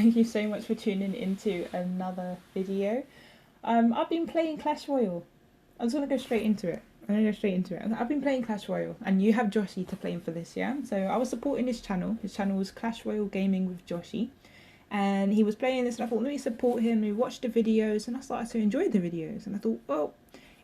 thank you so much for tuning into another video. I've been playing Clash Royale. I just want to go straight into it. I've been playing Clash Royale, and you have Joshy to blame for this, yeah? So I was supporting his channel. His channel was Clash Royale Gaming with Joshy. And he was playing this, and I thought, let me support him. We watched the videos, and I started to enjoy the videos. And I thought, well,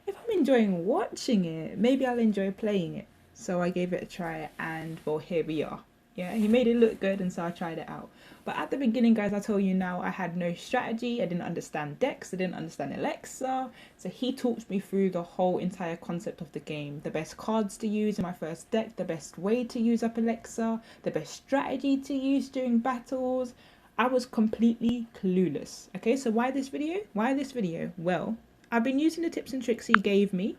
if I'm enjoying watching it, maybe I'll enjoy playing it. So I gave it a try, and well, here we are. Yeah, he made it look good, and so I tried it out. But at the beginning, guys, I tell you now, I had no strategy. I didn't understand decks. I didn't understand Alexa. So he talked me through the whole entire concept of the game. The best cards to use in my first deck, the best way to use up Alexa, the best strategy to use during battles. I was completely clueless. Okay, so why this video? Well, I've been using the tips and tricks he gave me.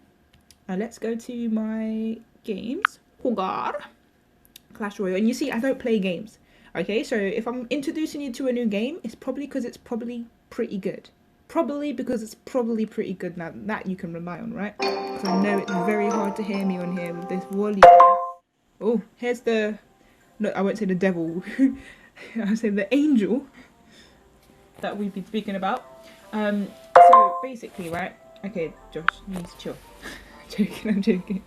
Now let's go to my games. Clash Royale. And you see, I don't play games. Okay, so if I'm introducing you to a new game, it's probably because it's probably pretty good. Probably because it's probably pretty good. Now that you can rely on, right? Because I know it's very hard to hear me on here with this volume. Oh, here's the... No, I won't say the devil. I'll say the angel that we've been speaking about. So basically, right? Okay, Josh, you need to chill. I'm joking.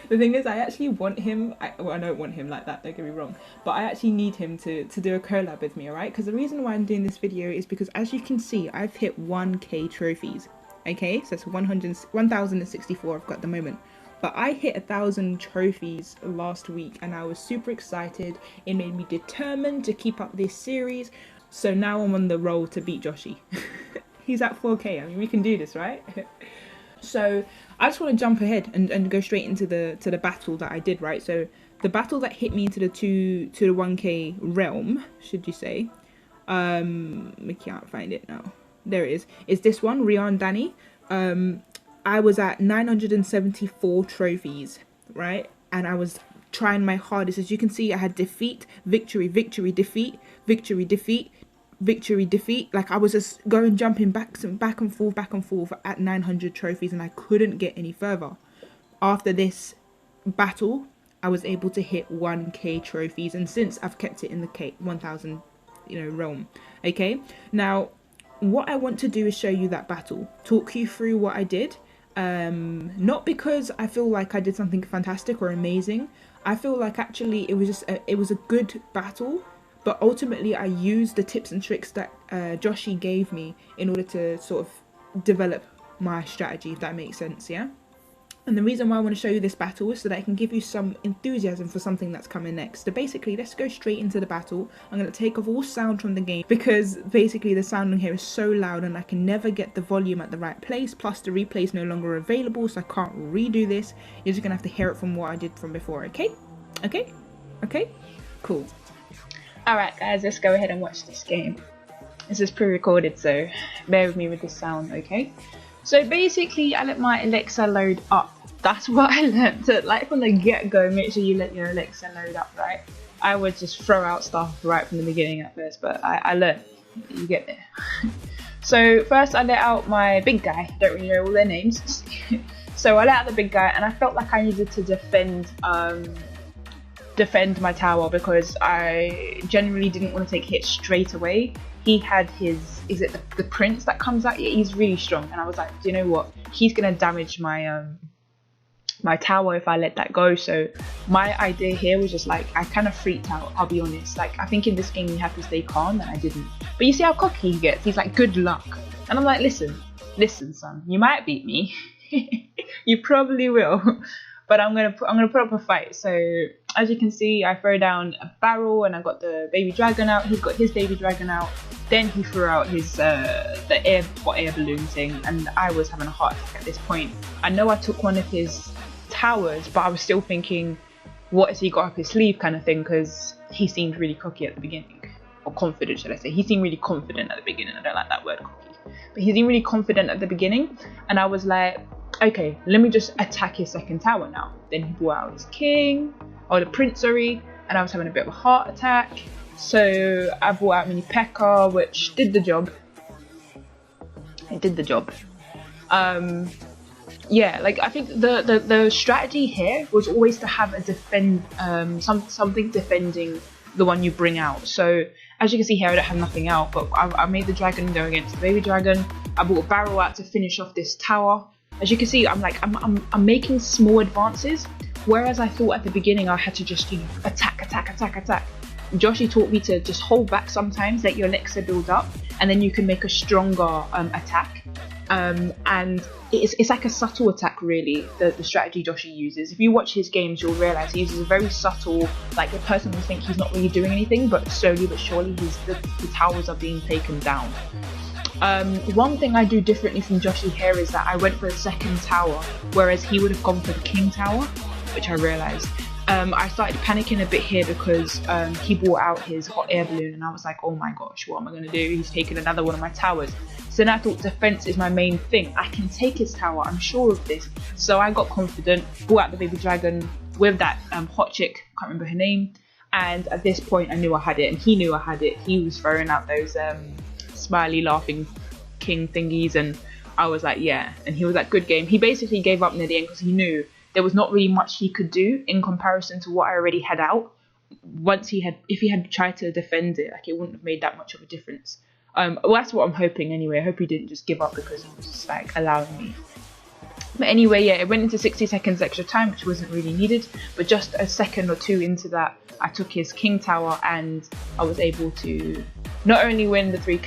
The thing is, I actually want him, well, I don't want him like that, don't get me wrong, but I actually need him to do a collab with me, alright? Because the reason why I'm doing this video is because, as you can see, I've hit 1k trophies, okay? So that's 1,064 I've got at the moment. But I hit 1,000 trophies last week, and I was super excited. It made me determined to keep up this series. So now I'm on the roll to beat Joshy. He's at 4k, I mean, we can do this, right? So I just want to jump ahead and go straight into the battle that I did, right? So the battle that hit me into the 1k realm, should you say? We can't find it now. There it is. It's this one, Rian Danny. I was at 974 trophies, right? And I was trying my hardest. As you can see, I had defeat, victory, victory, defeat, victory, defeat, victory, defeat. Like, I was just jumping back and forth at 900 trophies, and I couldn't get any further. After this battle, I was able to hit 1k trophies, and since I've kept it in the 1,000 realm. Okay, now what I want to do is show you that battle, talk you through what I did. Not because I feel like I did something fantastic or amazing. I feel like actually it was just it was a good battle. But ultimately, I used the tips and tricks that Joshy gave me in order to sort of develop my strategy, if that makes sense, yeah? And the reason why I want to show you this battle is so that I can give you some enthusiasm for something that's coming next. So basically, let's go straight into the battle. I'm going to take off all sound from the game because basically the sound in here is so loud and I can never get the volume at the right place. Plus, the replay is no longer available, so I can't redo this. You're just going to have to hear it from what I did from before, okay? Okay? Okay? Cool. Alright guys, let's go ahead and watch this game. This is pre-recorded, so bear with me with the sound, okay? So basically, I let my Alexa load up. That's what I learned. So, like, from the get-go, make sure you let your Alexa load up, right? I would just throw out stuff right from the beginning at first, but I learned. You get there. So first I let out my big guy. Don't really know all their names. So I let out the big guy, and I felt like I needed to defend my tower because I generally didn't want to take hits straight away. He had his, is it the prince that comes out? Yeah, he's really strong, and I was like, do you know what? He's gonna damage my my tower if I let that go. So my idea here was just like, I kind of freaked out, I'll be honest. Like, I think in this game you have to stay calm, and I didn't. But you see how cocky he gets? He's like, good luck. And I'm like, listen son, you might beat me. You probably will. But I'm gonna put up a fight. So as you can see, I throw down a barrel and I got the baby dragon out. He's got his baby dragon out. Then he threw out his the air balloon thing, and I was having a heart attack at this point. I know I took one of his towers, but I was still thinking, what has he got up his sleeve, kind of thing, because he seemed really cocky at the beginning, or confident, should I say? He seemed really confident at the beginning. I don't like that word, cocky, but he seemed really confident at the beginning, and I was like, okay, let me just attack his second tower now. Then he brought out his king, or the prince, sorry, and I was having a bit of a heart attack. So I brought out Mini P.E.K.K.A, which did the job. It did the job. Yeah, like, I think the strategy here was always to have a something defending the one you bring out. So As you can see here, I don't have nothing out, but I made the dragon go against the baby dragon. I brought a barrel out to finish off this tower. As you can see, I'm making small advances, whereas I thought at the beginning I had to just, you know, attack. Joshy taught me to just hold back sometimes, let your elixir build up, and then you can make a stronger attack. And it's like a subtle attack, really, the strategy Joshy uses. If you watch his games, you'll realise he uses a very subtle, like the person will think he's not really doing anything, but slowly but surely the towers are being taken down. One thing I do differently from Joshy here is that I went for the second tower, whereas he would have gone for the king tower, which I realised. I started panicking a bit here because he brought out his hot air balloon, and I was like, oh my gosh, what am I going to do? He's taken another one of my towers. So then I thought defense is my main thing. I can take his tower, I'm sure of this. So I got confident, brought out the baby dragon with that hot chick, can't remember her name. And at this point I knew I had it, and he knew I had it. He was throwing out those smiley laughing king thingies, and I was like, yeah. And he was like, good game. He basically gave up near the end because he knew there was not really much he could do in comparison to what I already had out. If he had tried to defend it, like, it wouldn't have made that much of a difference. Well, that's what I'm hoping anyway. I hope he didn't just give up because he was just like allowing me. But anyway, yeah, it went into 60 seconds extra time, which wasn't really needed. But just a second or two into that, I took his king tower, and I was able to not only win the three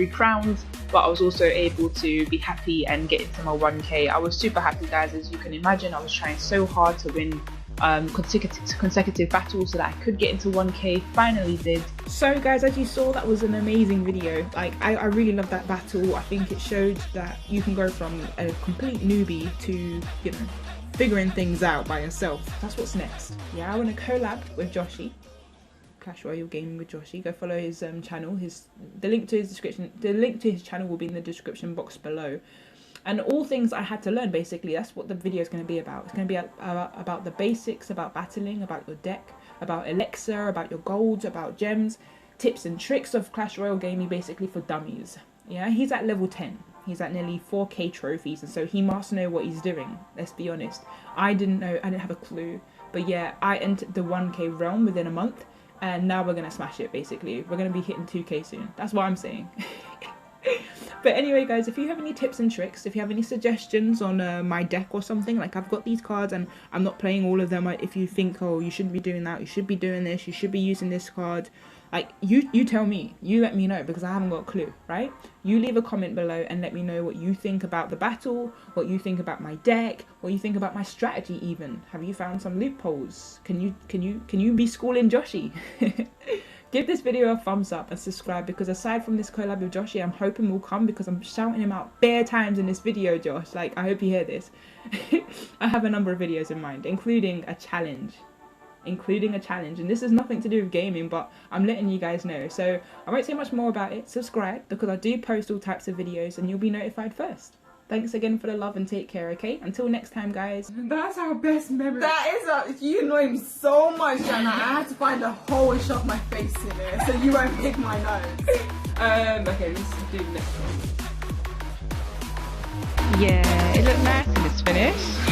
crowns, but I was also able to be happy and get into my 1k. I was super happy, guys. As you can imagine, I was trying so hard to win consecutive battles so that I could get into 1k. Finally did. So guys, as you saw, that was an amazing video. Like, I really love that battle. I think it showed that you can go from a complete newbie to, you know, figuring things out by yourself. That's what's next. Yeah, I want to collab with Joshy. Clash Royale gaming with Joshy. Go follow his channel. The link to his channel will be in the description box below. And all things I had to learn, basically. That's what the video is going to be about. It's going to be about the basics, about battling, about your deck, about elixir, about your golds, about gems, tips and tricks of Clash Royale gaming, basically for dummies. Yeah, he's at level 10. He's at nearly 4k trophies, and so he must know what he's doing. Let's be honest. I didn't know. I didn't have a clue. But yeah, I entered the 1k realm within a month, and now we're going to smash it, basically. We're going to be hitting 2k soon. That's what I'm saying. But anyway, guys, if you have any tips and tricks, if you have any suggestions on my deck or something, like, I've got these cards and I'm not playing all of them. If you think, oh, you shouldn't be doing that, you should be doing this, you should be using this card, like, you tell me, you let me know, because I haven't got a clue, right? You leave a comment below and let me know what you think about the battle, what you think about my deck, what you think about my strategy even. Have you found some loopholes? Can you be schooling Joshy? Give this video a thumbs up and subscribe, because aside from this collab with Joshy, I'm hoping will come, because I'm shouting him out bare times in this video, Josh. Like, I hope you hear this. I have a number of videos in mind, including a challenge. And this has nothing to do with gaming, but I'm letting you guys know. So I won't say much more about it. Subscribe, because I do post all types of videos and you'll be notified first. Thanks again for the love and take care, okay? Until next time, guys. That's our best memory. You annoy me so much, Jana. I had to find a hole and shove my face in it so you won't pick my nose. Okay, let's do the next one. Yeah, it looked nice when it's finished.